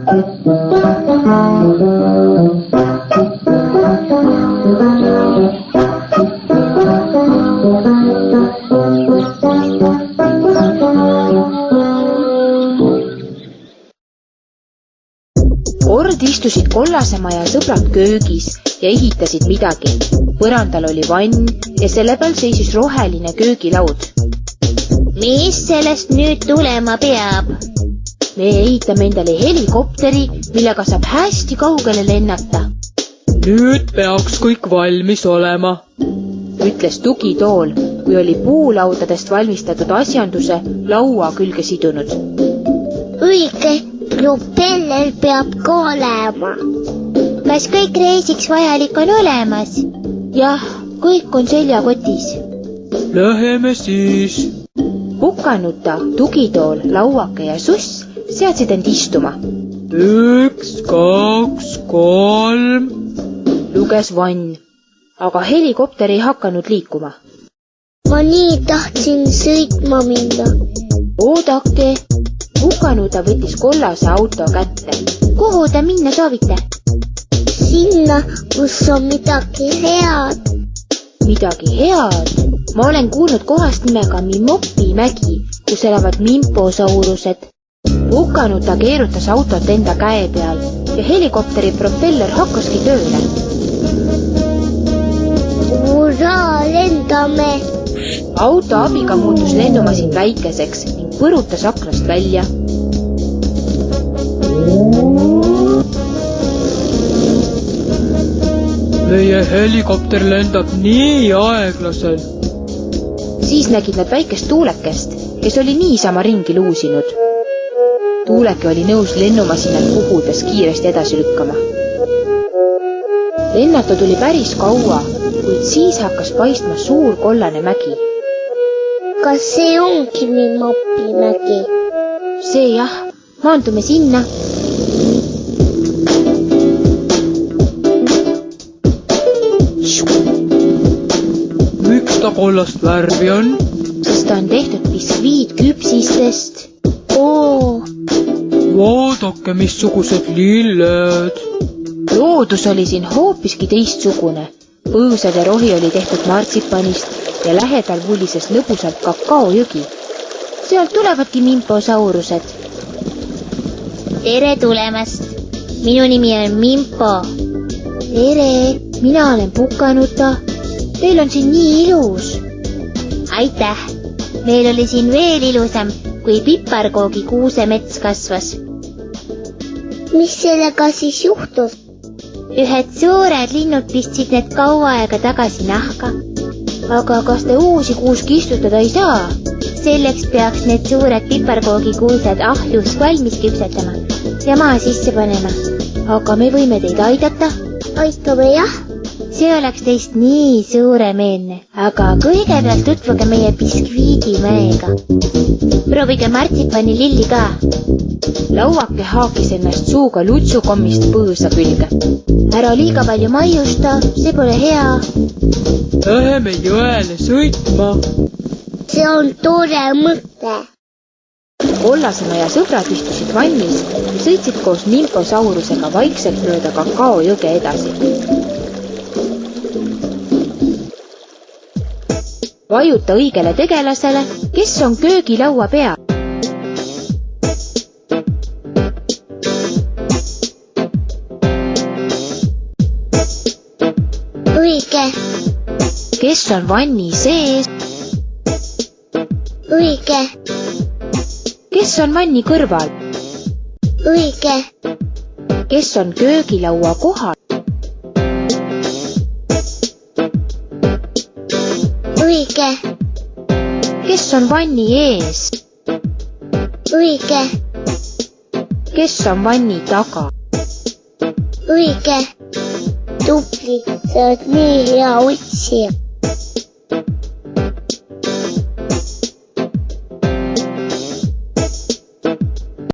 Kord istusid Kollasemaja sõbrad köögis ja ehitasid midagi. Põrandal oli vann ja selle peal seisis roheline köögilaud. Mis sellest nüüd tulema peab? Me ehitame endale helikopteri, millega saab hästi kaugele lennata. Nüüd peaks kõik valmis olema, ütles tugitool, kui oli puulaudadest valmistatud asjanduse laua külge sidunud. Õige, propeller peab ka olema. Kas kõik reisiks vajalik on olemas? Jah, kõik on seljakotis. Läheme siis. Pukanuta, tugitool, lauake ja suss seadsid end istuma. 1, 2, 3. Luges vann, aga helikopter ei hakanud liikuma. Ma nii tahtsin sõitma minna. Oodake, Pukanuta võttis kollase auto kätte. Kuhu te minna soovite? Sinna, kus on midagi head. Midagi head? Ma olen kuulnud kohast nimega Mimopi mägi, kus elavad mimposaurused. Pukanuta keerutas autot enda käe peal ja helikopteri propeller hakkaski tööle. Uraa, lendame! Auto abiga muutus lennumasin väikeseks ning põrutas aknast välja. Meie helikopter lendab nii aeglaselt. Siis nägid nad väikest tuulekest, kes oli niisama ringi luusinud. Tuuleke oli nõus lennumasinat puhudes kiiresti edasi lükkama. Lennata tuli päris kaua, kuid siis hakkas paistma suur kollane mägi. Kas see ongi Mimopi mägi? See jah, maandume sinna. Miks ta kollast värvi on? Sest ta on tehtud biskviitküpsistest. Oo! Vaadake, missugused lilled. Loodus oli siin hoopiski teistsugune. Põõsad ja rohi oli tehtud martsipanist ja lähedal vulises lõbusalt kakaojõgi. Sealt tulevadki mimposaurused. Tere tulemast! Minu nimi on Mimpo. Tere, mina olen Pukanuta. Teil on siin nii ilus. Aitäh! Meil oli siin veel ilusam, kui piparkoogi kuusemets kasvas. Mis sellega siis juhtus? Ühed suured linnud pistsid need kaua aega tagasi nahka. Aga kas te uusi kuuski istutada ei saa? Selleks peaks need suured piparkoogi kuused ahjus valmis küpsetama ja maa sisse panema. Aga me võime teid aidata? Aitame jah. See oleks teist nii suuremeelne, aga kõigepealt tutvuge meie biskviidimäega. Proovige martsipani lilli ka. Lauake haakis ennast suuga lutsukommist põõsa külge. Ära liiga palju maiusta, see pole hea. Läheme jõele sõitma. See on tore mõte. Kollasemaja sõbrad istusid vannis ja sõitsid koos mimposaurusega vaikselt mööda kakaojõge edasi. Vajuta õigele tegelasele, kes on köögilaua peal. Õige. Kes on vanni sees? Õige. Kes on vanni kõrval? Õige. Kes on köögilaua kohal? Õige. Kes on vanni ees? Õige. Kes on vanni taga? Õige. Tubli, sa oled nii hea otsija.